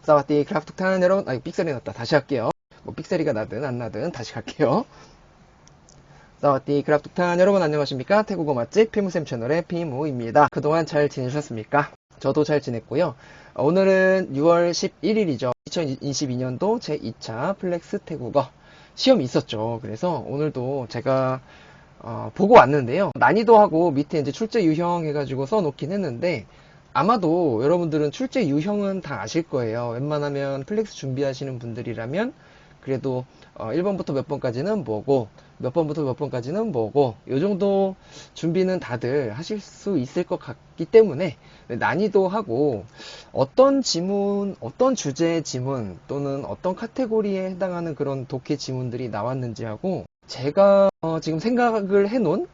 사와디 크라프톡탄 여러분, 삑사리 났다. 다시 할게요. 뭐 삑사리가 나든 안 나든 다시 갈게요. 사와디 크라프톡탄 여러분 안녕하십니까? 태국어 맛집 피무쌤 채널의 피무입니다. 그동안 잘 지내셨습니까? 저도 잘 지냈고요. 오늘은 6월 11일이죠. 2022년도 제2차 플렉스 태국어 시험이 있었죠. 그래서 오늘도 제가 보고 왔는데요. 난이도하고 밑에 이제 출제 유형 해가지고 써놓긴 했는데 아마도 여러분들은 출제 유형은 다 아실 거예요. 웬만하면 플렉스 준비하시는 분들이라면 그래도 1번부터 몇 번까지는 뭐고 몇 번부터 몇 번까지는 뭐고 요 정도 준비는 다들 하실 수 있을 것 같기 때문에 난이도하고 어떤 지문, 어떤 주제의 지문 또는 어떤 카테고리에 해당하는 그런 독해 지문들이 나왔는지 하고 제가 지금 생각을 해놓은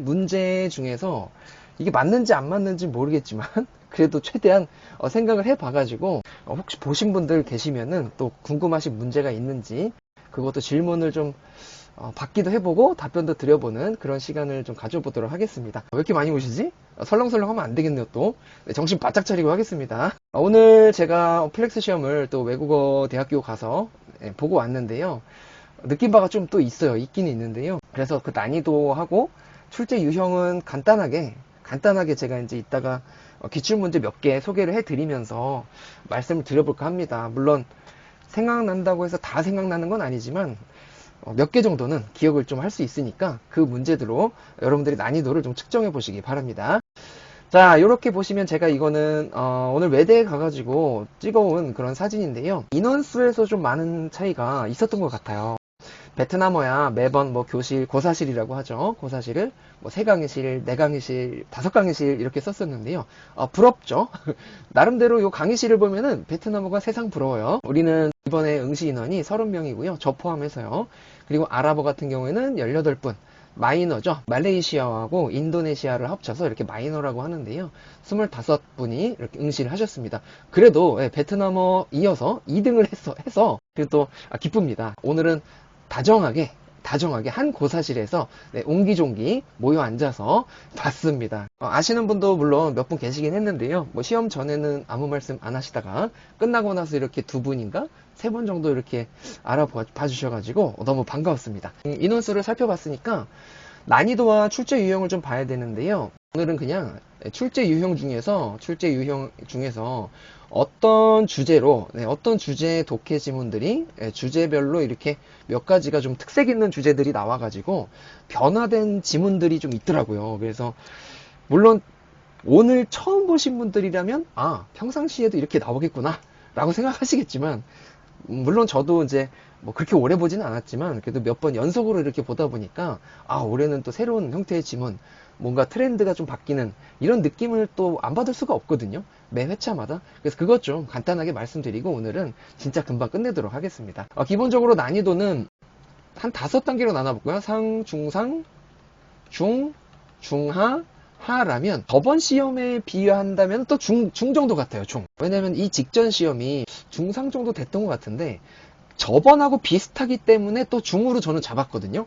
문제 중에서 이게 맞는지 안 맞는지 모르겠지만 그래도 최대한 생각을 해봐가지고 혹시 보신 분들 계시면은 또 궁금하신 문제가 있는지 그것도 질문을 좀 받기도 해보고 답변도 드려보는 그런 시간을 좀 가져보도록 하겠습니다. 왜 이렇게 많이 오시지? 설렁설렁 하면 안 되겠네요 또. 네, 정신 바짝 차리고 하겠습니다. 오늘 제가 플렉스 시험을 또 외국어 대학교 가서 보고 왔는데요. 느낀 바가 좀 또 있어요. 있긴 있는데요. 그래서 그 난이도하고 출제 유형은 간단하게 제가 이제 이따가 기출문제 몇 개 소개를 해드리면서 말씀을 드려볼까 합니다. 물론 생각난다고 해서 다 생각나는 건 아니지만 몇 개 정도는 기억을 좀 할 수 있으니까 그 문제들로 여러분들이 난이도를 좀 측정해 보시기 바랍니다. 자, 이렇게 보시면 제가 이거는 오늘 외대에 가가지고 찍어온 그런 사진인데요. 인원수에서 좀 많은 차이가 있었던 것 같아요. 베트남어야 매번 뭐 교실, 고사실이라고 하죠. 고사실을 뭐 3강의실, 4강의실, 5강의실 이렇게 썼었는데요. 부럽죠? 나름대로 요 강의실을 보면은 베트남어가 세상 부러워요. 우리는 이번에 응시 인원이 30명이고요. 저 포함해서요. 그리고 아랍어 같은 경우에는 18분. 마이너죠. 말레이시아하고 인도네시아를 합쳐서 이렇게 마이너라고 하는데요. 25분이 이렇게 응시를 하셨습니다. 그래도 베트남어 이어서 2등을 해서 그래도 기쁩니다. 오늘은 다정하게 한 고사실에서 옹기종기 모여 앉아서 봤습니다. 아시는 분도 물론 몇 분 계시긴 했는데요. 뭐 시험 전에는 아무 말씀 안 하시다가 끝나고 나서 이렇게 2분인가 3분 정도 이렇게 알아봐 주셔가지고 너무 반가웠습니다. 인원수를 살펴봤으니까 난이도와 출제 유형을 좀 봐야 되는데요. 오늘은 그냥 출제 유형 중에서 어떤 주제로 어떤 주제의 독해 지문들이 주제별로 이렇게 몇 가지가 좀 특색 있는 주제들이 나와가지고 변화된 지문들이 좀 있더라고요. 그래서 물론 오늘 처음 보신 분들이라면 평상시에도 이렇게 나오겠구나 라고 생각하시겠지만 물론 저도 이제 뭐 그렇게 오래 보지는 않았지만 그래도 몇 번 연속으로 이렇게 보다 보니까 올해는 또 새로운 형태의 지문, 뭔가 트렌드가 좀 바뀌는 이런 느낌을 또 안 받을 수가 없거든요. 매 회차마다. 그래서 그것 좀 간단하게 말씀드리고 오늘은 진짜 금방 끝내도록 하겠습니다. 기본적으로 난이도는 한 5단계로 나눠볼까요? 상, 중상, 중, 중하, 하라면 저번 시험에 비교한다면 또 중 정도 같아요. 중. 왜냐면 이 직전 시험이 중상 정도 됐던 것 같은데 저번하고 비슷하기 때문에 또 중으로 저는 잡았거든요.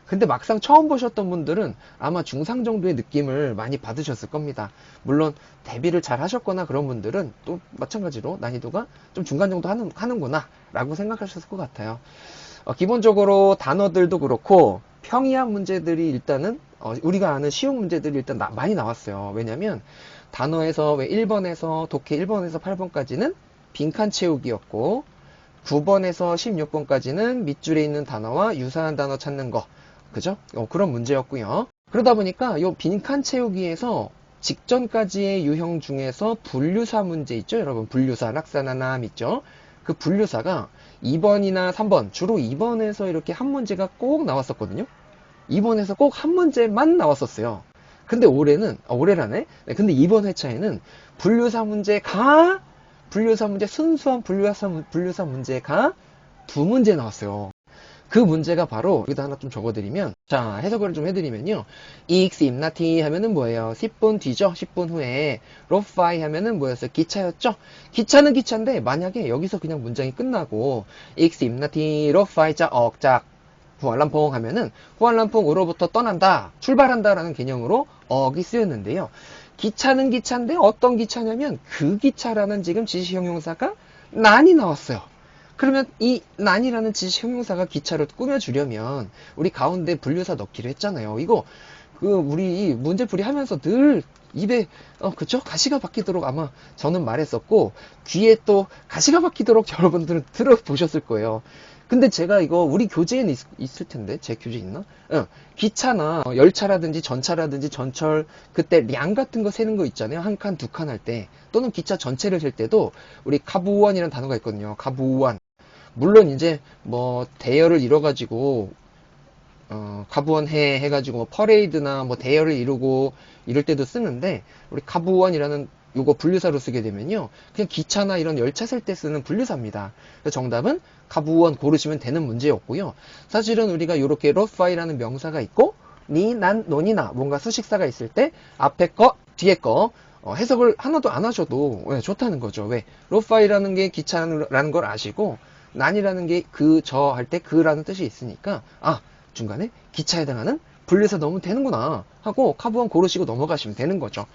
근데 막상 처음 보셨던 분들은 아마 중상 정도의 느낌을 많이 받으셨을 겁니다. 물론 대비를 잘 하셨거나 그런 분들은 또 마찬가지로 난이도가 좀 중간 정도 하는구나 라고 생각하셨을 것 같아요. 기본적으로 단어들도 그렇고 평이한 문제들이 일단은 우리가 아는 쉬운 문제들이 일단 많이 나왔어요. 왜냐면 단어에서 왜 1번에서 독해 1번에서 8번까지는 빈칸 채우기였고 9번에서 16번까지는 밑줄에 있는 단어와 유사한 단어 찾는 거 그죠? 그런 문제였고요. 그러다 보니까 이 빈칸 채우기에서 직전까지의 유형 중에서 분류사 문제 있죠? 여러분 분류사, 락사나남 있죠? 그 분류사가 2번이나 3번 주로 2번에서 이렇게 한 문제가 꼭 나왔었거든요. 2번에서 꼭 한 문제만 나왔었어요. 근데 올해라네? 근데 이번 회차에는 분류사 문제, 순수한 분류사 문제가 2문제 나왔어요. 그 문제가 바로 여기다 하나 좀 적어드리면 자 해석을 좀 해드리면요. EX 임나티 하면은 뭐예요? 10분 뒤죠? 10분 후에 로파이 하면은 뭐였어요? 기차였죠? 기차는 기차인데 만약에 여기서 그냥 문장이 끝나고 EX 임나티 로파이 자 억작 후알람퐁 하면은 후알람퐁으로부터 떠난다 출발한다 라는 개념으로 억이 쓰였는데요. 기차는 기차인데 어떤 기차냐면 그 기차라는 지금 지시형용사가 난이 나왔어요. 그러면 이 난이라는 지시 형용사가 기차를 꾸며주려면 우리 가운데 분류사 넣기로 했잖아요. 이거 우리 문제풀이 하면서 늘 입에 그쵸? 가시가 박히도록 아마 저는 말했었고 귀에 또 가시가 박히도록 여러분들은 들어보셨을 거예요. 근데 제가 이거 우리 교재에는 있을 텐데 제 교재 있나? 기차나 열차라든지 전차라든지 전철 그때 량 같은 거 세는 거 있잖아요. 한 칸, 두 칸 할 때 또는 기차 전체를 셀 때도 우리 가부원이라는 단어가 있거든요. 가부원. 물론 이제 뭐 대여를 이뤄가지고 가부원 해가지고 뭐 퍼레이드나 뭐 대여를 이루고 이럴 때도 쓰는데 우리 가부원이라는 요거 분류사로 쓰게 되면요 그냥 기차나 이런 열차 셀 때 쓰는 분류사입니다. 그래서 정답은 가부원 고르시면 되는 문제였고요. 사실은 우리가 요렇게 로파이라는 명사가 있고 니, 난, 논이나 뭔가 수식사가 있을 때 앞에 거, 뒤에 거 해석을 하나도 안 하셔도 좋다는 거죠. 왜? 로파이라는 게 기차라는 걸 아시고 난이라는 게 저 할 때 그라는 뜻이 있으니까 중간에 기차에 해당하는 분류사 넣으면 되는구나 하고 카부원 고르시고 넘어가시면 되는 거죠.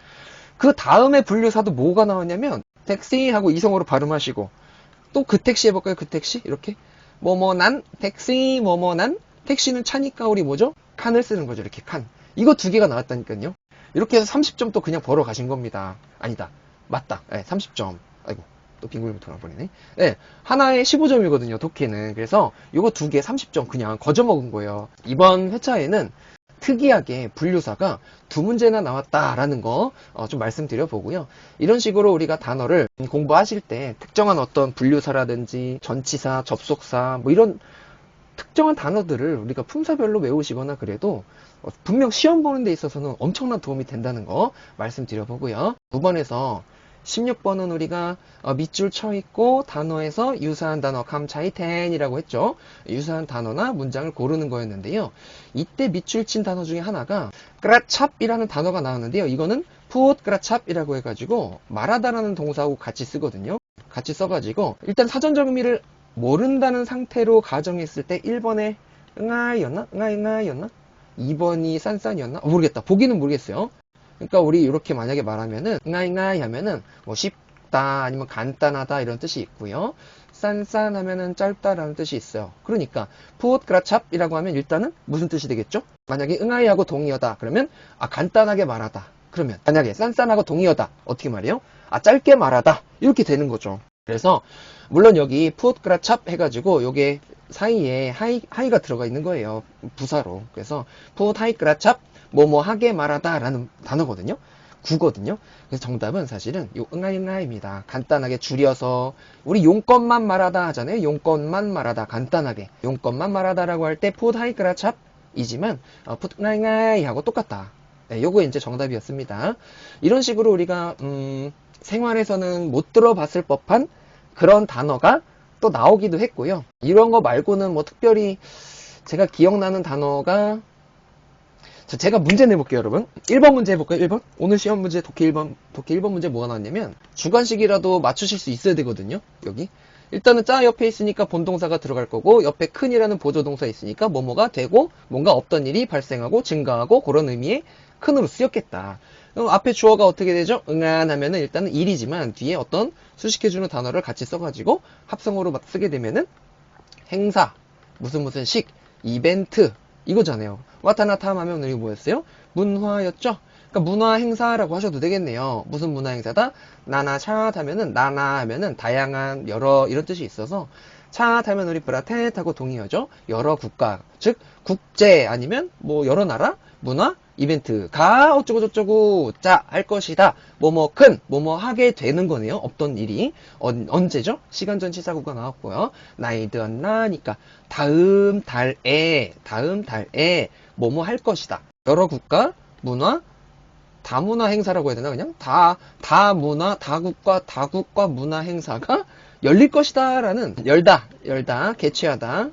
그 다음에 분류사도 뭐가 나왔냐면 택시 하고 이성으로 발음하시고 또 그 택시 해볼까요? 그 택시 이렇게 뭐뭐난 택시 뭐뭐난 택시는 차니까 우리 뭐죠? 칸을 쓰는 거죠. 이렇게 칸. 이거 두 개가 나왔다니까요. 이렇게 해서 30점 또 그냥 벌어 가신 겁니다. 아니다. 맞다. 30점. 아이고. 또 빙글빙글 돌아버리네. 네, 하나에 15점이거든요, 독해는. 그래서 요거 두 개 30점 그냥 거저 먹은 거예요. 이번 회차에는 특이하게 분류사가 두 문제나 나왔다라는 거 좀 말씀드려 보고요. 이런 식으로 우리가 단어를 공부하실 때 특정한 어떤 분류사라든지 전치사, 접속사 뭐 이런 특정한 단어들을 우리가 품사별로 외우시거나 그래도 분명 시험 보는 데 있어서는 엄청난 도움이 된다는 거 말씀드려 보고요. 9번에서 16번은 우리가 밑줄 쳐 있고 단어에서 유사한 단어 감차이텐이라고 했죠. 유사한 단어나 문장을 고르는 거였는데요. 이때 밑줄 친 단어 중에 하나가 그라찹이라는 단어가 나왔는데요. 이거는 푸옷 그라찹이라고 해가지고 말하다라는 동사하고 같이 쓰거든요. 같이 써가지고 일단 사전적 의미를 모른다는 상태로 가정했을 때 1번에 응아였나? 응아였나? 2번이 싼싼이었나? 모르겠다. 보기는 모르겠어요. 그러니까 우리 이렇게 만약에 말하면은 응아잉아이 하면은 뭐 쉽다 아니면 간단하다 이런 뜻이 있고요. 싼싼 하면은 짧다라는 뜻이 있어요. 그러니까 푸옷 그라찹이라고 하면 일단은 무슨 뜻이 되겠죠? 만약에 응아이하고 동의어다 그러면 간단하게 말하다. 그러면 만약에 싼싼하고 동의어다 어떻게 말해요? 짧게 말하다 이렇게 되는 거죠. 그래서 물론 여기 푸옷 그라찹 해가지고 요게 사이에 하이가 들어가 있는 거예요. 부사로. 그래서 푸옷 하이 그라찹 뭐뭐 하게 말하다 라는 단어거든요. 구거든요. 그래서 정답은 사실은 요 응아잉아입니다. 간단하게 줄여서 우리 용건만 말하다 하잖아요. 용건만 말하다 간단하게 용건만 말하다라고 할 때 푸드 하이 그라찹 이지만 푸드 응아잉아이 하고 똑같다. 네, 요거 이제 정답이었습니다. 이런 식으로 우리가 생활에서는 못 들어봤을 법한 그런 단어가 또 나오기도 했고요. 이런 거 말고는 뭐 특별히 제가 기억나는 단어가 제가 문제 내볼게요, 여러분. 1번 문제 해볼까요? 1번? 오늘 시험 문제 독해 1번 문제 뭐가 나왔냐면 주관식이라도 맞추실 수 있어야 되거든요. 여기. 일단은 짜 옆에 있으니까 본동사가 들어갈 거고 옆에 큰이라는 보조동사 있으니까 뭐뭐가 되고 뭔가 없던 일이 발생하고 증가하고 그런 의미의 큰으로 쓰였겠다. 그럼 앞에 주어가 어떻게 되죠? 응안 하면은 일단은 일이지만 뒤에 어떤 수식해주는 단어를 같이 써가지고 합성어로 쓰게 되면은 행사, 무슨 식, 이벤트 이거잖아요. 와타나탐 하면 이거 뭐였어요? 문화였죠? 그러니까 문화 행사라고 하셔도 되겠네요. 무슨 문화 행사다? 나나샷 하면은 나나 하면은 다양한 여러 이런 뜻이 있어서 샷 하면 우리 브라텟하고 동의어죠. 여러 국가 즉 국제 아니면 뭐 여러 나라 문화 이벤트가 어쩌고 저쩌고 자 할 것이다. 뭐뭐 큰 뭐뭐 하게 되는 거네요. 없던 일이 언제죠? 시간 전치사구가 나왔고요. 나이드었나니까 다음 달에 뭐뭐 할 것이다. 여러 국가 문화 다문화 행사라고 해야 되나 그냥 다문화 다국가 문화 행사가 열릴 것이다 라는 열다 개최하다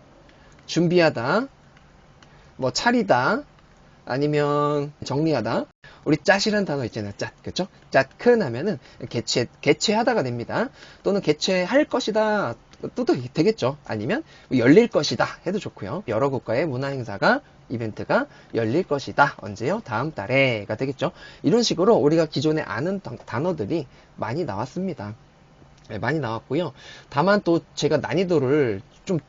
준비하다 뭐 차리다 아니면 정리하다. 우리 짰이라는 단어 있잖아요. cat. 그쵸? cat 하면은 개최하다가 됩니다. 또는 개최할 것이다. 또 되겠죠. 아니면 열릴 것이다. 해도 좋고요. 여러 국가의 문화 행사가 이벤트가 열릴 것이다. 언제요? 다음 달에가 되겠죠. 이런 식으로 우리가 기존에 아는 단어들이 많이 나왔습니다. 네, 많이 나왔고요. 다만 또 제가 난이도를 좀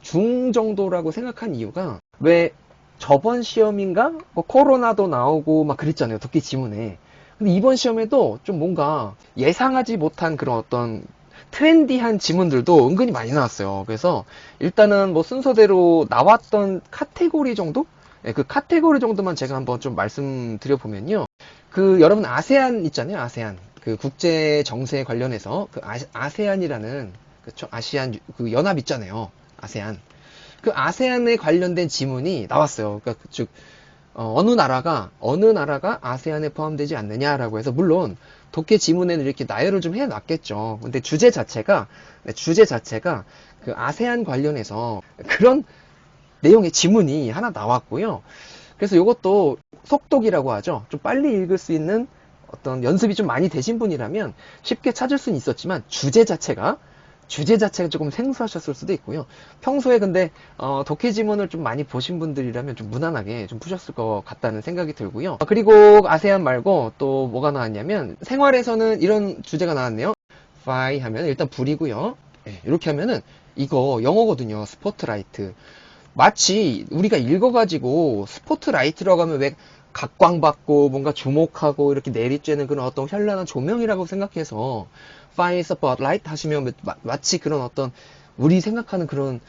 중 정도라고 생각한 이유가 왜 저번 시험인가 뭐 코로나도 나오고 막 그랬잖아요. 독해 지문에. 근데 이번 시험에도 좀 뭔가 예상하지 못한 그런 어떤 트렌디한 지문들도 은근히 많이 나왔어요. 그래서 일단은 뭐 순서대로 나왔던 카테고리 정도? 네, 그 카테고리 정도만 제가 한번 좀 말씀드려 보면요. 그 여러분 아세안 있잖아요. 아세안. 그 국제 정세 관련해서 그 아세안이라는 그쵸? 아시안 그 연합 있잖아요. 아세안. 그 아세안에 관련된 지문이 나왔어요. 그러니까 즉 어느 나라가 아세안에 포함되지 않느냐라고 해서 물론 독해 지문에는 이렇게 나열을 좀 해놨겠죠. 근데 주제 자체가 그 아세안 관련해서 그런 내용의 지문이 하나 나왔고요. 그래서 이것도 속독이라고 하죠. 좀 빨리 읽을 수 있는 어떤 연습이 좀 많이 되신 분이라면 쉽게 찾을 수는 있었지만 주제 자체가 조금 생소하셨을 수도 있고요. 평소에 근데 독해 지문을 좀 많이 보신 분들이라면 좀 무난하게 좀 푸셨을 것 같다는 생각이 들고요. 그리고 아세안 말고 또 뭐가 나왔냐면 생활에서는 이런 주제가 나왔네요. fly 하면 일단 불이고요. 네, 이렇게 하면은 이거 영어거든요. 스포트라이트. 마치 우리가 읽어가지고 스포트라이트라고 하면 왜 각광받고 뭔가 주목하고 이렇게 내리쬐는 그런 어떤 현란한 조명이라고 생각해서 Fine Spotlight 하시면 마치 그런 어떤 우리 생각하는 그런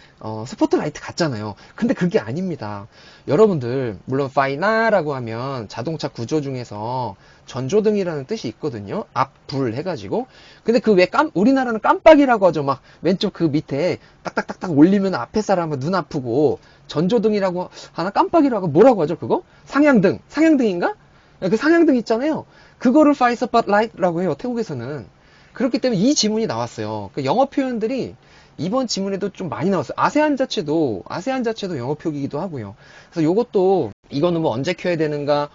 스포트라이트 같잖아요. 근데 그게 아닙니다. 여러분들 물론 Fine라고 하면 자동차 구조 중에서 전조등이라는 뜻이 있거든요. 앞불 해가지고. 근데 그 왜 우리나라는 깜빡이라고 하죠. 막 왼쪽 그 밑에 딱딱딱딱 올리면 앞에 사람은 눈 아프고 전조등이라고 하나 깜빡이라고 뭐라고 하죠 그거? 상향등인가? 그 상향등 있잖아요. 그거를 Fine Spotlight라고 해요. 태국에서는. 그렇기 때문에 이 지문이 나왔어요. 그 영어 표현들이 이번 지문에도 좀 많이 나왔어요. 아세안 자체도 영어 표기이기도 하고요. 그래서 요것도 이거는 뭐 언제 켜야 되는가?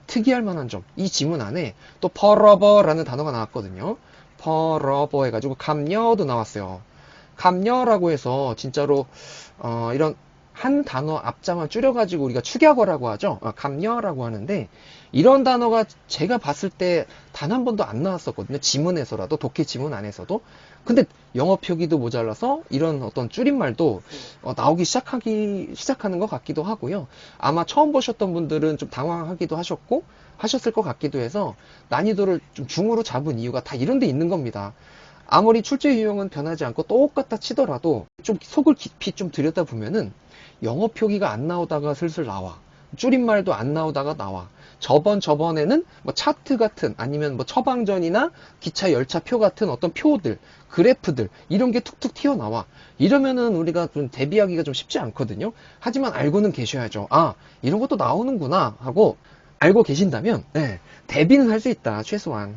특이할 만한 점. 이 지문 안에 또 퍼러버라는 단어가 나왔거든요. 퍼러버 해가지고 감녀도 나왔어요. 감녀라고 해서 진짜로 이런 한 단어 앞자만 줄여가지고 우리가 축약어라고 하죠. 감녀라고 하는데 이런 단어가 제가 봤을 때 단 한 번도 안 나왔었거든요. 지문에서라도 독해 지문 안에서도. 근데 영어 표기도 모자라서 이런 어떤 줄임말도 나오기 시작하는 것 같기도 하고요. 아마 처음 보셨던 분들은 좀 당황하기도 하셨을 것 같기도 해서 난이도를 좀 중으로 잡은 이유가 다 이런 데 있는 겁니다. 아무리 출제 유형은 변하지 않고 똑같다 치더라도 좀 속을 깊이 좀 들여다보면은 영어 표기가 안 나오다가 슬슬 나와. 줄임말도 안 나오다가 나와. 저번에는 뭐 차트 같은 아니면 뭐 처방전이나 기차 열차표 같은 어떤 표들, 그래프들 이런 게 툭툭 튀어나와. 이러면은 우리가 좀 대비하기가 좀 쉽지 않거든요. 하지만 알고는 계셔야죠. 이런 것도 나오는구나 하고 알고 계신다면 대비는 할 수 있다. 최소한.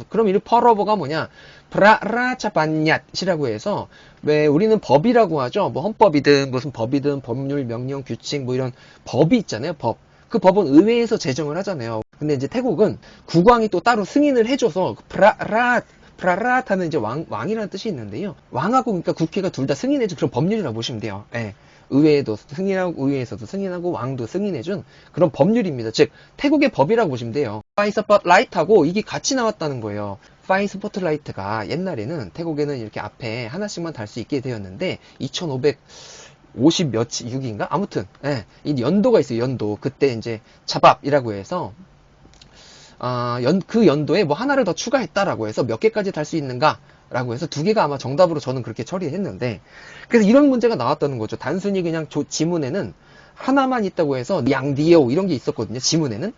그럼 이 퍼러버가 뭐냐? 브라라차반얏이라고 해서 왜 우리는 법이라고 하죠. 뭐 헌법이든 무슨 법이든 법률, 명령, 규칙 뭐 이런 법이 있잖아요. 법. 그 법은 의회에서 제정을 하잖아요. 근데 이제 태국은 국왕이 또 따로 승인을 해줘서 브라랏 하면 이제 왕이라는 뜻이 있는데요. 왕하고 그러니까 국회가 둘 다 승인해준 그런 법률이라고 보시면 돼요. 의회에도 승인하고 의회에서도 승인하고 왕도 승인해준 그런 법률입니다. 즉 태국의 법이라고 보시면 돼요. 파이 스포트라이트하고 이게 같이 나왔다는 거예요. 파이 스포트라이트가 옛날에는 태국에는 이렇게 앞에 하나씩만 달 수 있게 되었는데 2550 몇 6인가 아무튼 이 연도가 있어요. 연도 그때 이제 차밥이라고 해서 그 연도에 뭐 하나를 더 추가했다라고 해서 몇 개까지 달 수 있는가 라고 해서 두 개가 아마 정답으로 저는 그렇게 처리했는데 그래서 이런 문제가 나왔다는 거죠. 단순히 그냥 지문에는 하나만 있다고 해서 양디오 이런 게 있었거든요. 지문에는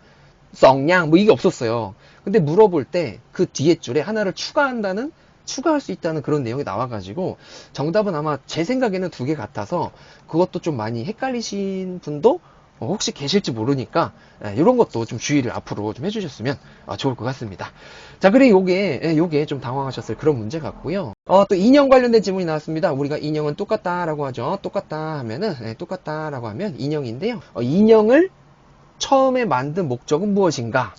썽냥 뭐 이게 없었어요. 근데 물어볼 때 그 뒤에 줄에 하나를 추가할 수 있다는 그런 내용이 나와가지고 정답은 아마 제 생각에는 두 개 같아서 그것도 좀 많이 헷갈리신 분도 혹시 계실지 모르니까 이런 것도 좀 주의를 앞으로 좀 해주셨으면 좋을 것 같습니다. 자, 그리고 요게 좀 당황하셨을 그런 문제 같고요. 또 인형 관련된 질문이 나왔습니다. 우리가 인형은 똑같다라고 하죠. 똑같다 하면은 똑같다라고 하면 인형인데요. 인형을 처음에 만든 목적은 무엇인가?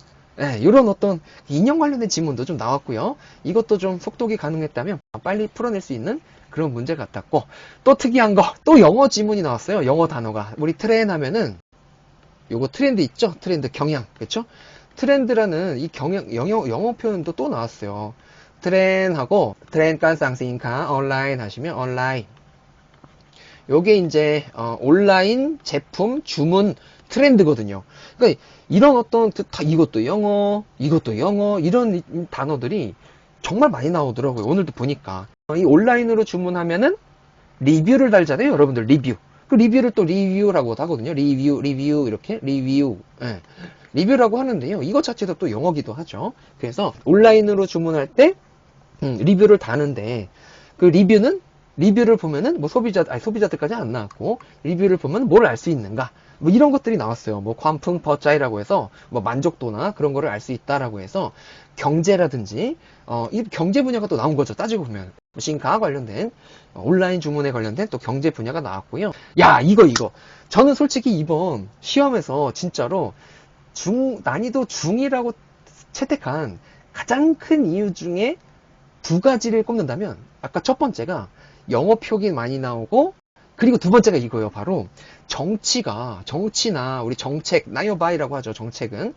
이런 어떤 인형 관련된 지문도 좀 나왔고요. 이것도 좀 속독이 가능했다면 빨리 풀어낼 수 있는 그런 문제 같았고 또 특이한 거 또 영어 지문이 나왔어요. 영어 단어가 우리 트렌 하면은 요거 트렌드 있죠? 트렌드 경향 그렇죠? 트렌드라는 이 영어 표현도 또 나왔어요. 트렌하고 트렌 깡쌍싱카 온라인 하시면 온라인. 요게 이제 온라인 제품 주문 트렌드거든요. 그러니까 이런 어떤 이것도 영어, 이것도 영어 이런 단어들이 정말 많이 나오더라고요. 오늘도 보니까 이 온라인으로 주문하면은 리뷰를 달잖아요. 여러분들 리뷰. 그 리뷰를 또 리뷰라고도 하거든요. 리뷰 이렇게 리뷰. 예. 리뷰라고 하는데요. 이것 자체도 또 영어기도 하죠. 그래서 온라인으로 주문할 때 리뷰를 다는데 그 리뷰를 보면은 뭐 소비자들까지 안 나왔고 리뷰를 보면 뭘 알 수 있는가 뭐 이런 것들이 나왔어요. 뭐 관풍 퍼짜이라고 해서 뭐 만족도나 그런 거를 알 수 있다라고 해서 경제라든지 이 경제 분야가 또 나온 거죠. 따지고 보면 신카 관련된 온라인 주문에 관련된 또 경제 분야가 나왔고요. 야 이거 저는 솔직히 이번 시험에서 진짜로 난이도 중이라고 채택한 가장 큰 이유 중에 두 가지를 꼽는다면 아까 첫 번째가 영어 표기 많이 나오고 그리고 두 번째가 이거예요. 바로 정치나 우리 정책 나요바이라고 하죠. 정책은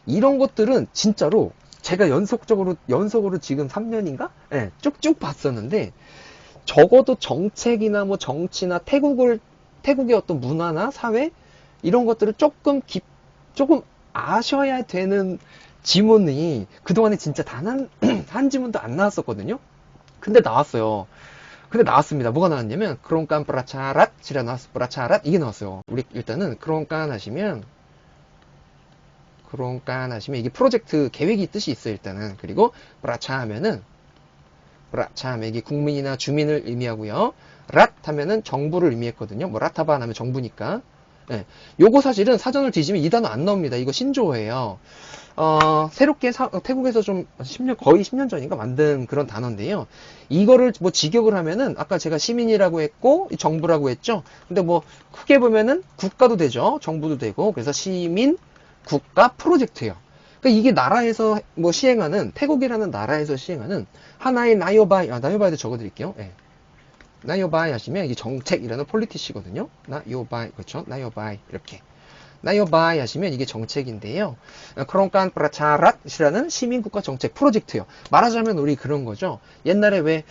이런 것들은 진짜로 제가 연속으로 지금 3년인가? 네, 쭉쭉 봤었는데 적어도 정책이나 뭐 정치나 태국의 어떤 문화나 사회 이런 것들을 조금 아셔야 되는 지문이 그동안에 진짜 단 한 지문도 안 나왔었거든요. 근데 나왔어요. 근데 나왔습니다. 뭐가 나왔냐면 크론깐 브라차랏이라 나왔어. 브라차랏 이게 나왔어요. 우리 일단은 크론깐 하시면 이게 프로젝트 계획이 뜻이 있어요. 일단은. 그리고 브라차 하면은 이게 국민이나 주민을 의미하고요. 랏 하면은 정부를 의미했거든요. 뭐 라타반 하면 정부니까. 네. 요거 사실은 사전을 뒤지면 이 단어 안 나옵니다. 이거 신조어예요. 새롭게 태국에서 좀 거의 10년 전인가 만든 그런 단어인데요. 이거를 뭐 직역을 하면은 아까 제가 시민이라고 했고 정부라고 했죠. 근데 뭐 크게 보면은 국가도 되죠. 정부도 되고 그래서 시민 국가 프로젝트예요. 그러니까 이게 나라에서 뭐 시행하는 태국이라는 나라에서 시행하는 하나의 나요바이도 적어드릴게요. 네. 나요바이 하시면 이게 정책이라는 폴리티시거든요. 나요바이 그렇죠. 나요바이 이렇게. 나요바이 하시면 이게 정책인데요. 크론칸 프라차랏이라는 시민국가 정책 프로젝트요. 말하자면 우리 그런 거죠. 옛날에 왜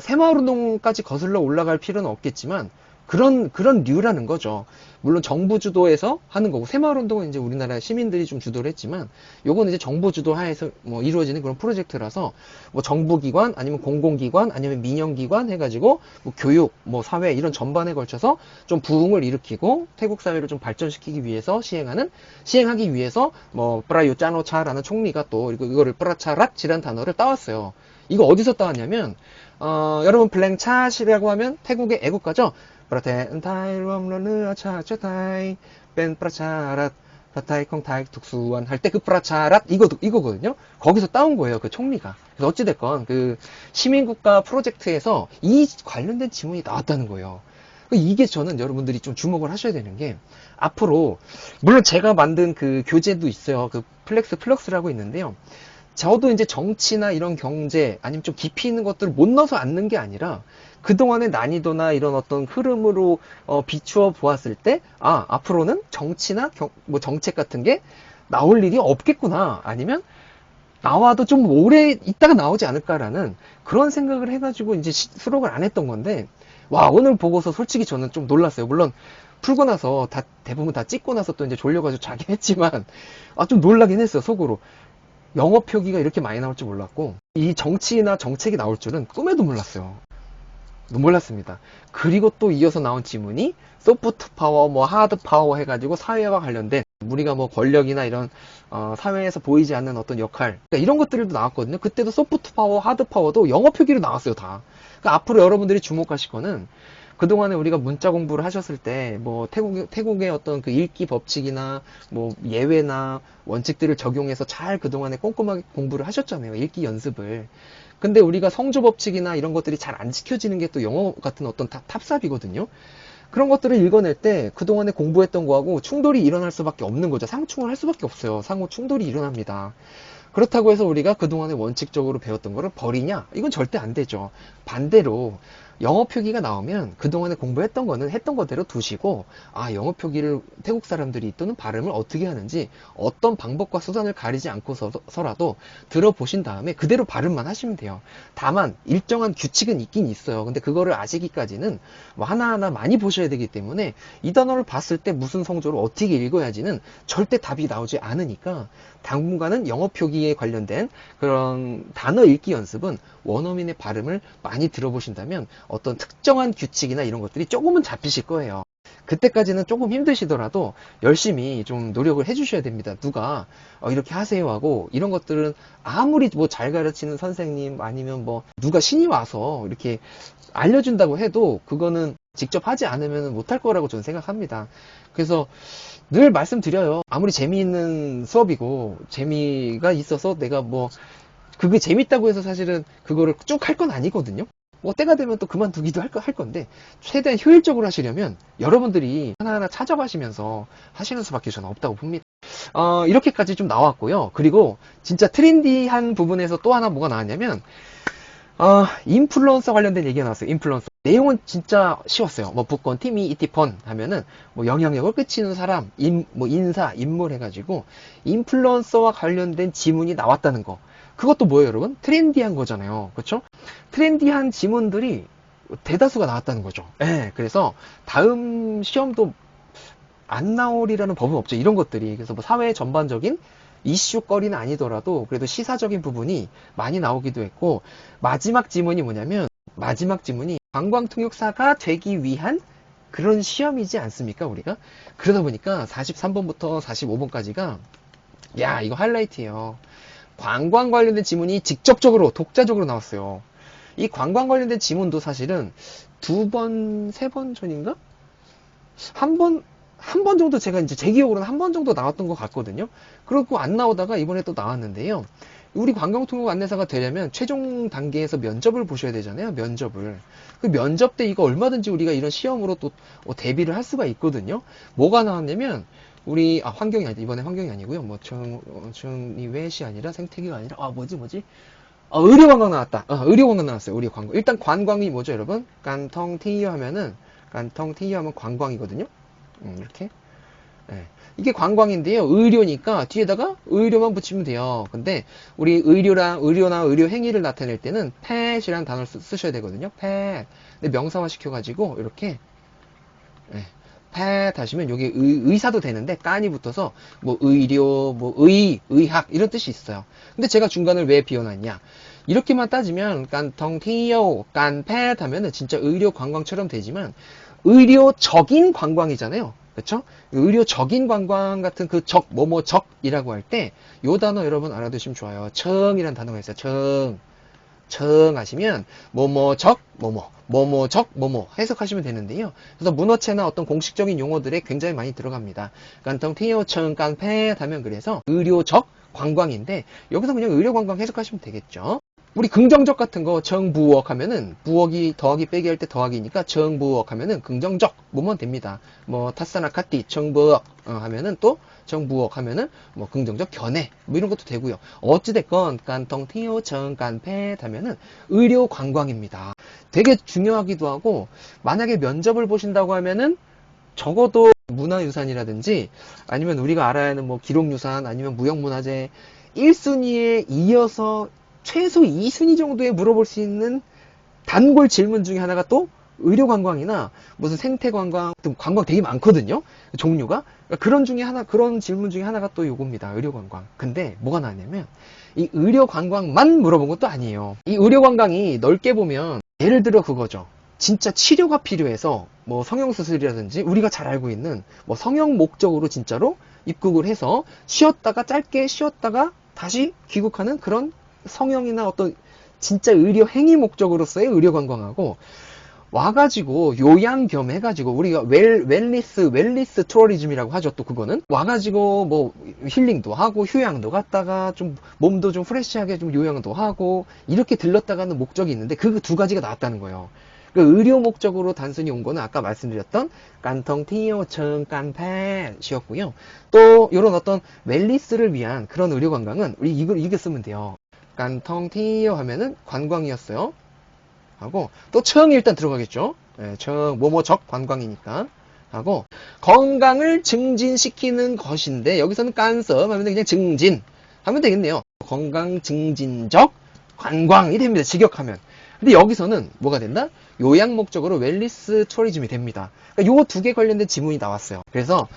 새마을운동까지 거슬러 올라갈 필요는 없겠지만 그런 류라는 거죠. 물론 정부 주도에서 하는 거고 새마을운동은 이제 우리나라 시민들이 좀 주도를 했지만 요거는 이제 정부 주도 하에서 뭐 이루어지는 그런 프로젝트라서 뭐 정부기관 아니면 공공기관 아니면 민영기관 해가지고 뭐 교육 뭐 사회 이런 전반에 걸쳐서 좀 부흥을 일으키고 태국 사회를 좀 발전시키기 위해서 시행하기 위해서 뭐 프라요 짜노차라는 총리가 또 이거를 프라차랏이라는 단어를 따왔어요. 이거 어디서 따왔냐면 여러분 블랭차시라고 하면 태국의 애국가죠. 프라텐타이 럼러느 차차타이 벤 프라차랏 프라타이 콩타이 툭수완 할 때 그 프라차랏 이거거든요. 거기서 따온 거예요. 그 총리가. 그래서 어찌됐건 그 시민국가 프로젝트에서 이 관련된 지문이 나왔다는 거예요. 이게 저는 여러분들이 좀 주목을 하셔야 되는 게 앞으로 물론 제가 만든 그 교재도 있어요. 그 플렉스 플럭스라고 있는데요. 저도 이제 정치나 이런 경제 아니면 좀 깊이 있는 것들을 못 넣어서 앉는 게 아니라 그동안의 난이도나 이런 어떤 흐름으로 비추어 보았을 때 앞으로는 정치나 뭐 정책 같은 게 나올 일이 없겠구나 아니면 나와도 좀 오래 있다가 나오지 않을까라는 그런 생각을 해가지고 이제 수록을 안 했던 건데 와 오늘 보고서 솔직히 저는 좀 놀랐어요. 물론 풀고 나서 대부분 다 찍고 나서 또 이제 졸려가지고 자긴 했지만 좀 놀라긴 했어요. 속으로. 영어 표기가 이렇게 많이 나올 줄 몰랐고 이 정치나 정책이 나올 줄은 꿈에도 몰랐어요. 몰랐습니다. 그리고 또 이어서 나온 지문이 소프트 파워, 뭐 하드 파워 해가지고 사회와 관련된 우리가 뭐 권력이나 이런 사회에서 보이지 않는 어떤 역할 그러니까 이런 것들도 나왔거든요. 그때도 소프트 파워, 하드 파워도 영어 표기로 나왔어요. 다. 그러니까 앞으로 여러분들이 주목하실 거는 그동안에 우리가 문자 공부를 하셨을 때, 뭐, 태국의 어떤 그 읽기 법칙이나, 뭐, 예외나 원칙들을 적용해서 잘 그동안에 꼼꼼하게 공부를 하셨잖아요. 읽기 연습을. 근데 우리가 성조 법칙이나 이런 것들이 잘 안 지켜지는 게 또 영어 같은 어떤 탑삽이거든요. 그런 것들을 읽어낼 때 그동안에 공부했던 거하고 충돌이 일어날 수밖에 없는 거죠. 상충을 할 수밖에 없어요. 상호 충돌이 일어납니다. 그렇다고 해서 우리가 그동안에 원칙적으로 배웠던 거를 버리냐? 이건 절대 안 되죠. 반대로 영어 표기가 나오면 그동안에 공부했던 거는 했던 거대로 두시고, 아, 영어 표기를 태국 사람들이 또는 발음을 어떻게 하는지 어떤 방법과 수단을 가리지 않고서라도 들어보신 다음에 그대로 발음만 하시면 돼요. 다만 일정한 규칙은 있긴 있어요. 근데 그거를 아시기까지는 뭐 하나하나 많이 보셔야 되기 때문에 이 단어를 봤을 때 무슨 성조를 어떻게 읽어야지는 절대 답이 나오지 않으니까, 당분간은 영어 표기에 관련된 그런 단어 읽기 연습은 원어민의 발음을 많이 들어보신다면 어떤 특정한 규칙이나 이런 것들이 조금은 잡히실 거예요. 그때까지는 조금 힘드시더라도 열심히 좀 노력을 해주셔야 됩니다. 누가 이렇게 하세요 하고 이런 것들은 아무리 뭐 잘 가르치는 선생님 아니면 뭐 누가 신이 와서 이렇게 알려준다고 해도 그거는 직접 하지 않으면 못할 거라고 저는 생각합니다. 그래서 늘 말씀드려요. 아무리 재미있는 수업이고 재미가 있어서 내가 뭐 그게 재밌다고 해서 사실은 그거를 쭉 할 건 아니거든요. 뭐 때가 되면 또 그만두기도 할 건데, 최대한 효율적으로 하시려면 여러분들이 하나하나 찾아가시면서 하시는 수밖에 저는 없다고 봅니다. 이렇게까지 좀 나왔고요. 그리고 진짜 트렌디한 부분에서 또 하나 뭐가 나왔냐면, 인플루언서 관련된 얘기가 나왔어요. 인플루언서. 내용은 진짜 쉬웠어요. 뭐 북건, 팀이, 이티펀 하면은 뭐 영향력을 끼치는 사람, 뭐 인사, 인물 해가지고 인플루언서와 관련된 지문이 나왔다는 거. 그것도 뭐예요, 여러분? 트렌디한 거잖아요. 그렇죠? 트렌디한 지문들이 대다수가 나왔다는 거죠. 예, 그래서 다음 시험도 안 나오리라는 법은 없죠. 이런 것들이. 그래서 뭐 사회 전반적인 이슈거리는 아니더라도 그래도 시사적인 부분이 많이 나오기도 했고, 마지막 지문이 뭐냐면, 마지막 지문이 관광통역사가 되기 위한 그런 시험이지 않습니까, 우리가? 그러다 보니까 43번부터 45번까지가, 야, 이거 하이라이트예요. 관광 관련된 지문이 직접적으로, 독자적으로 나왔어요. 이 관광 관련된 지문도 사실은 두 번, 세 번 전인가? 한 번 정도 제가 이제 제 기억으로는 한 번 정도 나왔던 것 같거든요. 그리고 안 나오다가 이번에 또 나왔는데요. 우리 관광통역 안내사가 되려면 최종 단계에서 면접을 보셔야 되잖아요. 면접을. 그 면접 때 이거 얼마든지 우리가 이런 시험으로 또 대비를 할 수가 있거든요. 뭐가 나왔냐면, 우리, 환경이 아니, 이번에 환경이 아니고요. 뭐, 중이외시 아니라 생태계가 아니라, 뭐지? 의료관광 나왔다. 의료관광 나왔어요. 의료관광. 일단 관광이 뭐죠, 여러분? 깐텅티어 하면은, 깐텅티어 하면 관광이거든요. 이렇게. 예. 이게 관광인데요. 의료니까 뒤에다가 의료만 붙이면 돼요. 근데 우리 의료나 의료 행위를 나타낼 때는 pet이라는 단어를 쓰셔야 되거든요. pet. 근데 명사화 시켜가지고 이렇게, 예. pet 하시면 여기 의사도 되는데 깐이 붙어서 뭐 의료, 뭐 의학 이런 뜻이 있어요. 근데 제가 중간을 왜 비워놨냐? 이렇게만 따지면 깐텅티오, 깐pet 하면은 진짜 의료 관광처럼 되지만 의료적인 관광이잖아요. 그렇죠? 의료적인 관광 같은 그 뭐뭐적이라고 할 때 요 단어 여러분 알아두시면 좋아요. 청이라는 단어가 있어요. 청 하시면 뭐뭐적 뭐뭐적 뭐뭐 해석하시면 되는데요. 그래서 문어체나 어떤 공식적인 용어들에 굉장히 많이 들어갑니다. 깐텅티오 청 깐페 하면 그래서 의료적 관광인데 여기서 그냥 의료관광 해석하시면 되겠죠. 우리 긍정적 같은 거 정부억 하면은 부억이 더하기 빼기 할 때 더하기니까 정부억 하면은 긍정적 뭐면 됩니다. 뭐 타사나카티 정부억 하면은 또 정부억 하면은 뭐 긍정적 견해 뭐 이런 것도 되고요. 어찌 됐건 깐텅티오 정간페 하면은 의료 관광입니다. 되게 중요하기도 하고, 만약에 면접을 보신다고 하면은 적어도 문화유산이라든지 아니면 우리가 알아야 하는 뭐 기록유산 아니면 무형문화재 1순위에 이어서 최소 2순위 정도에 물어볼 수 있는 단골 질문 중에 하나가 또 의료관광이나 무슨 생태관광 등 관광 되게 많거든요. 종류가. 그러니까 그런 질문 중에 하나가 또 요겁니다. 의료관광. 근데 뭐가 나왔냐면 이 의료관광만 물어본 것도 아니에요. 이 의료관광이 넓게 보면 예를 들어 그거죠. 진짜 치료가 필요해서 뭐 성형수술이라든지 우리가 잘 알고 있는 뭐 성형 목적으로 진짜로 입국을 해서 쉬었다가 짧게 쉬었다가 다시 귀국하는 그런 성형이나 어떤 진짜 의료 행위 목적으로서의 의료 관광하고, 와가지고 요양 겸 해가지고 우리가 웰리스 투어리즘이라고 하죠. 또 그거는 와가지고 뭐 힐링도 하고 휴양도 갔다가 좀 몸도 좀 프레시하게 좀 요양도 하고 이렇게 들렀다가는 목적이 있는데 그 두 가지가 나왔다는 거예요. 그 의료 목적으로 단순히 온 거는 아까 말씀드렸던 깐텅티오청 깐팬이었고요. 또 이런 어떤 웰리스를 위한 그런 의료 관광은 우리 이거 쓰면 돼요. 깐텅티오 하면은 관광이었어요. 하고, 또 청이 일단 들어가겠죠. 예, 청, 뭐뭐적 관광이니까. 하고, 건강을 증진시키는 것인데, 여기서는 깐섬 하면 그냥 증진 하면 되겠네요. 건강 증진적 관광이 됩니다. 직역하면. 근데 여기서는 뭐가 된다? 요약 목적으로 웰리스 투어리즘이 됩니다. 그러니까 요 두 개 관련된 지문이 나왔어요. 그래서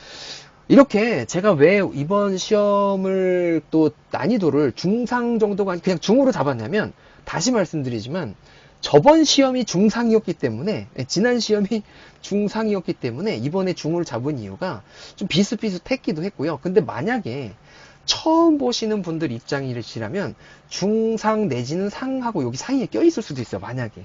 이렇게 제가 왜 이번 시험을 또 난이도를 중상 정도가 아니고 그냥 중으로 잡았냐면, 다시 말씀드리지만 저번 시험이 중상이었기 때문에, 지난 시험이 중상이었기 때문에 이번에 중을 잡은 이유가 좀 비슷비슷했기도 했고요. 근데 만약에 처음 보시는 분들 입장이시라면 중상 내지는 상하고 여기 사이에 껴있을 수도 있어요. 만약에.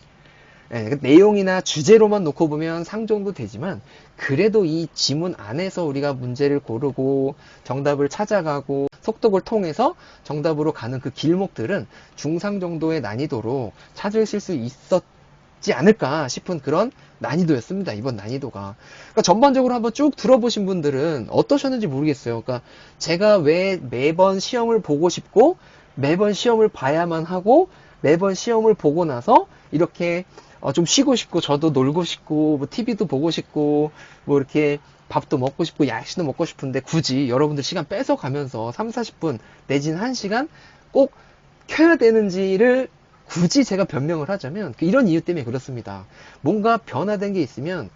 예, 그 내용이나 주제로만 놓고 보면 상 정도 되지만, 그래도 이 지문 안에서 우리가 문제를 고르고 정답을 찾아가고 속독을 통해서 정답으로 가는 그 길목들은 중상 정도의 난이도로 찾으실 수 있었지 않을까 싶은 그런 난이도였습니다. 이번 난이도가. 그러니까 전반적으로 한번 쭉 들어보신 분들은 어떠셨는지 모르겠어요. 그러니까 제가 왜 매번 시험을 보고 싶고 매번 시험을 봐야만 하고 매번 시험을 보고 나서 이렇게 좀 쉬고 싶고 저도 놀고 싶고 뭐 TV도 보고 싶고 뭐 이렇게 밥도 먹고 싶고 야식도 먹고 싶은데 굳이 여러분들 시간 뺏어 가면서 3, 40분 내지는 1시간 꼭 켜야 되는지를 굳이 제가 변명을 하자면 이런 이유 때문에 그렇습니다. 뭔가 변화된 게 있으면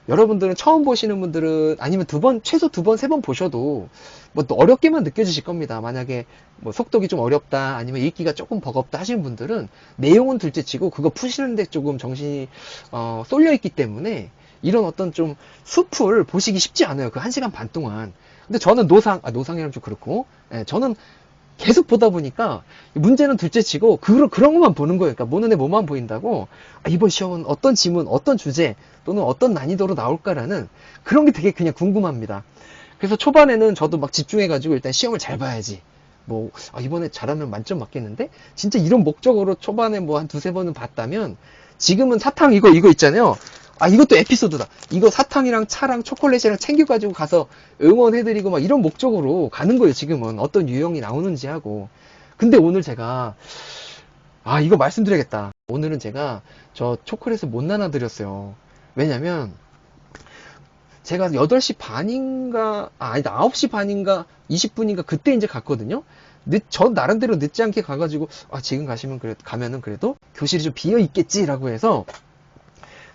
여러분들은 처음 보시는 분들은 아니면 최소 두 번, 세 번 보셔도 뭐 어렵게만 느껴지실 겁니다. 만약에 뭐 속독이 좀 어렵다 아니면 읽기가 조금 버겁다 하시는 분들은 내용은 둘째치고 그거 푸시는데 조금 정신이 쏠려 있기 때문에 이런 어떤 좀 숲을 보시기 쉽지 않아요. 그 1시간 반 동안. 근데 저는 노상이라면 좀 그렇고, 저는 계속 보다 보니까 문제는 둘째치고 그런 것만 보는 거예요. 그러니까 보는 애 뭐만 보인다고, 이번 시험은 어떤 지문, 어떤 주제 또는 어떤 난이도로 나올까라는 그런 게 되게 그냥 궁금합니다. 그래서 초반에는 저도 막 집중해가지고 일단 시험을 잘 봐야지. 뭐 이번에 잘하면 만점 맞겠는데? 진짜 이런 목적으로 초반에 뭐 한 두세 번은 봤다면 지금은 사탕 이거 있잖아요. 이것도 에피소드다. 이거 사탕이랑 차랑 초콜릿이랑 챙겨가지고 가서 응원해드리고 막 이런 목적으로 가는 거예요. 지금은 어떤 유형이 나오는지 하고. 근데 오늘 제가 이거 말씀드려야겠다. 오늘은 제가 저 초콜릿을 못 나눠드렸어요. 왜냐면 제가 8시 반인가 아니다 9시 반인가 20분인가 그때 이제 갔거든요. 전 나름대로 늦지 않게 가가지고 지금 가면은 그래도 교실이 좀 비어 있겠지라고 해서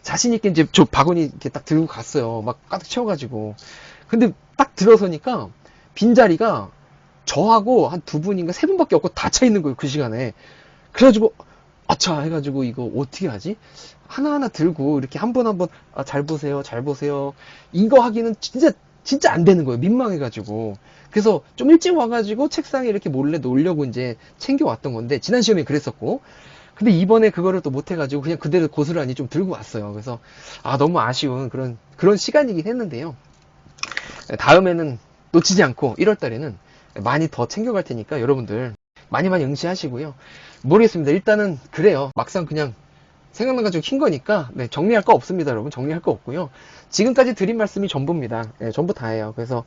자신있게 이제 저 바구니 이렇게 딱 들고 갔어요. 막 가득 채워가지고. 근데 딱 들어서니까 빈자리가 저하고 한 두 분인가 세 분밖에 없고 다 차 있는 거예요. 그 시간에. 그래가지고, 아차 해가지고 이거 어떻게 하지? 하나하나 들고 이렇게 한 번 한 번, 잘 보세요. 잘 보세요. 이거 하기는 진짜 안 되는 거예요. 민망해가지고. 그래서 좀 일찍 와가지고 책상에 이렇게 몰래 놓으려고 이제 챙겨왔던 건데, 지난 시험에 그랬었고, 근데 이번에 그거를 또 못해가지고 그냥 그대로 고스란히 좀 들고 왔어요. 그래서 너무 아쉬운 그런 시간이긴 했는데요. 다음에는 놓치지 않고 1월 달에는 많이 더 챙겨갈 테니까 여러분들 많이 응시하시고요. 모르겠습니다. 일단은 그래요. 막상 그냥 생각나가지고 킨 거니까 정리할 거 없습니다. 여러분 정리할 거 없고요. 지금까지 드린 말씀이 전부입니다. 전부 다예요. 그래서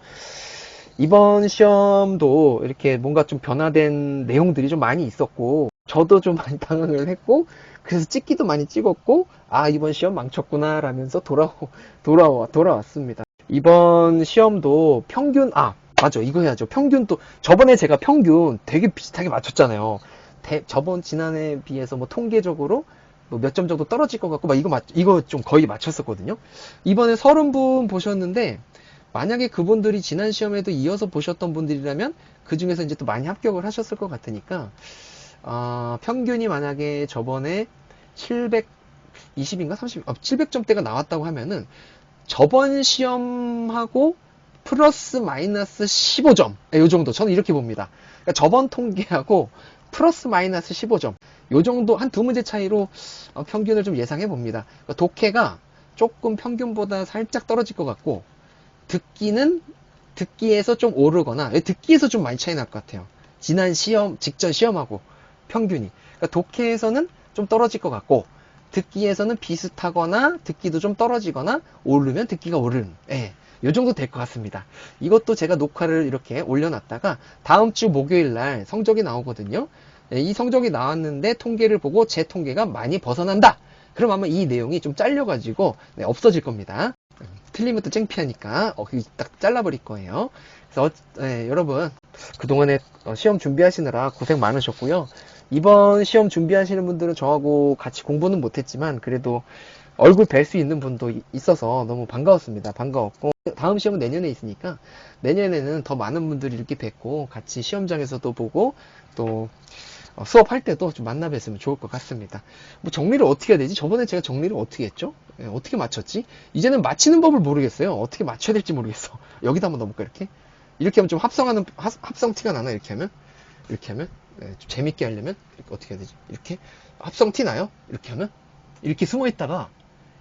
이번 시험도 이렇게 뭔가 좀 변화된 내용들이 좀 많이 있었고 저도 좀 많이 당황을 했고 그래서 찍기도 많이 찍었고 이번 시험 망쳤구나 라면서 돌아왔습니다. 이번 시험도 평균 맞아 이거 해야죠. 평균 또 저번에 제가 평균 되게 비슷하게 맞췄잖아요. 지난해에 비해서 뭐 통계적으로 뭐 몇 점 정도 떨어질 것 같고 막 이거 좀 거의 맞췄었거든요. 이번에 30분 보셨는데 만약에 그분들이 지난 시험에도 이어서 보셨던 분들이라면 그 중에서 이제 또 많이 합격을 하셨을 것 같으니까 평균이 만약에 저번에 720인가 30, 700점대가 나왔다고 하면은 저번 시험하고 플러스 마이너스 15점 요 정도 저는 이렇게 봅니다. 그러니까 저번 통계하고 플러스 마이너스 15점 요 정도 한 두 문제 차이로 평균을 좀 예상해 봅니다. 그러니까 독해가 조금 평균보다 살짝 떨어질 것 같고 듣기에서 좀 오르거나 듣기에서 좀 많이 차이 날 것 같아요. 지난 직전 시험하고 평균이. 그러니까 독해에서는 좀 떨어질 것 같고 듣기에서는 비슷하거나 듣기도 좀 떨어지거나 오르면 듣기가 오르는 요 정도 될 것 같습니다. 이것도 제가 녹화를 이렇게 올려놨다가 다음 주 목요일 날 성적이 나오거든요. 이 성적이 나왔는데 통계를 보고 제 통계가 많이 벗어난다. 그럼 아마 이 내용이 좀 잘려가지고 없어질 겁니다. 틀리면 또 창피하니까 딱 잘라버릴 거예요. 그래서 여러분 그동안에 시험 준비하시느라 고생 많으셨고요. 이번 시험 준비하시는 분들은 저하고 같이 공부는 못했지만 그래도 얼굴 뵐 수 있는 분도 있어서 너무 반가웠습니다. 반가웠고 다음 시험은 내년에 있으니까 내년에는 더 많은 분들이 이렇게 뵙고 같이 시험장에서도 보고 또 수업할 때도 좀 만나 뵀으면 좋을 것 같습니다. 뭐 정리를 어떻게 해야 되지? 저번에 제가 정리를 어떻게 했죠? 어떻게 맞췄지? 이제는 맞히는 법을 모르겠어요. 어떻게 맞춰야 될지 모르겠어. 여기다 한번 넣어볼까 이렇게? 이렇게 하면 좀 합성 티가 나나? 이렇게 하면? 좀 재밌게 하려면 이렇게 어떻게 해야 되지? 이렇게 합성 티 나요? 이렇게 하면? 이렇게 숨어 있다가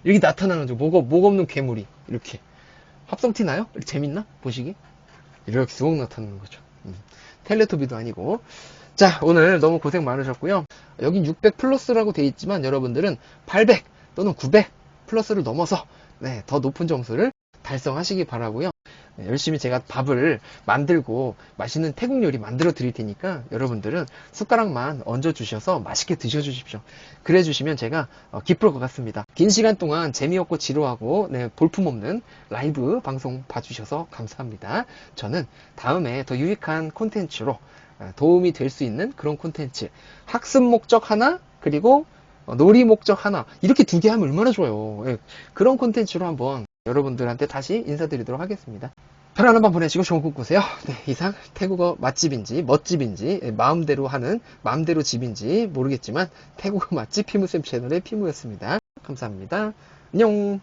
이렇게 나타나는 좀 목 없는 괴물이 이렇게 합성 티 나요? 이렇게 재밌나? 보시기? 이렇게 쑥 나타나는 거죠. 텔레토비도 아니고. 자, 오늘 너무 고생 많으셨고요. 여긴 600 플러스라고 되어 있지만 여러분들은 800 또는 900 플러스를 넘어서 더 높은 점수를 달성하시기 바라고요. 열심히 제가 밥을 만들고 맛있는 태국 요리 만들어 드릴 테니까 여러분들은 숟가락만 얹어 주셔서 맛있게 드셔 주십시오. 그래 주시면 제가 기쁠 것 같습니다. 긴 시간 동안 재미없고 지루하고 볼품없는 라이브 방송 봐주셔서 감사합니다. 저는 다음에 더 유익한 콘텐츠로 도움이 될 수 있는 그런 콘텐츠, 학습 목적 하나 그리고 놀이 목적 하나, 이렇게 두 개 하면 얼마나 좋아요. 그런 콘텐츠로 한번 여러분들한테 다시 인사드리도록 하겠습니다. 편안한 밤 보내시고 좋은 꿈 꾸세요. 이상 태국어 맛집인지 멋집인지 마음대로 하는 마음대로 집인지 모르겠지만 태국어 맛집 피무쌤 채널의 피무였습니다. 감사합니다. 안녕.